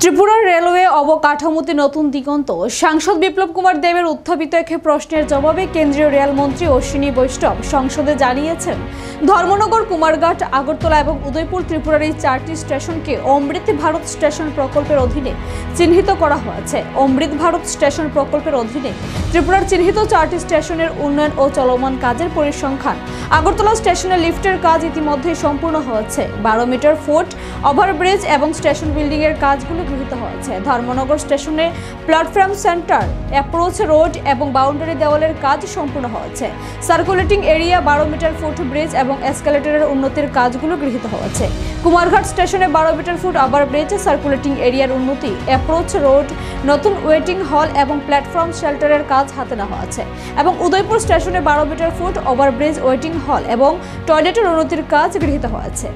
ত্রিপুরার রেলওয়ে অবকাঠামোতে নতুন দিগন্ত। সাংসদ বিপ্লব কুমার দেবের উত্থাপিত এক প্রশ্নের জবাবে কেন্দ্রীয় রেলমন্ত্রী অশ্বিনী বৈষ্ণব সংসদে জানিয়েছেন, ধর্মনগর, কুমারঘাট, আগরতলা এবং উদয়পুর ত্রিপুরার এই 4টি স্টেশনকে অমৃত ভারত স্টেশন প্রকল্পের অধীনে চিহ্নিত করা হয়েছে। অমৃত ভারত স্টেশন প্রকল্পের অধীনে ত্রিপুরার চিহ্নিত 4টি স্টেশনের উন্নয়ন ও চলমান কাজের পরিসংখ্যান। আগরতলা স্টেশনে লিফটের কাজ ইতিমধ্যেই সম্পূর্ণ হয়েছে। 12 মিটার ফুট ওভারব্রিজ এবং স্টেশন বিল্ডিং এর কাজগুলো গৃহীত হয়েছে। ধর্মনগর স্টেশনে প্ল্যাটফর্ম সেন্টার, অ্যাপ্রোচ রোড এবং বাউন্ডারি দেওয়ালের কাজ সম্পূর্ণ হয়েছে। Circulating area, 12 metre foot bridge এবং এসকেলেটরের উন্নতির কাজগুলো গৃহীত হয়েছে। কুমারঘাট স্টেশনে 12 মিটার ফুট ওভারব্রিজ, সার্কুলেটিং এরিয়ার উন্নতি, অ্যাপ্রোচ রোড, নতুন ওয়েটিং হল এবং প্ল্যাটফর্ম শেল্টারের কাজ হাতে নেওয়া হয়েছে। এবং উদয়পুর স্টেশনে 12 মিটার ফুট ওভারব্রিজ, ওয়েটিং হল এবং টয়লেটের উন্নতির কাজ গৃহীত হয়েছে।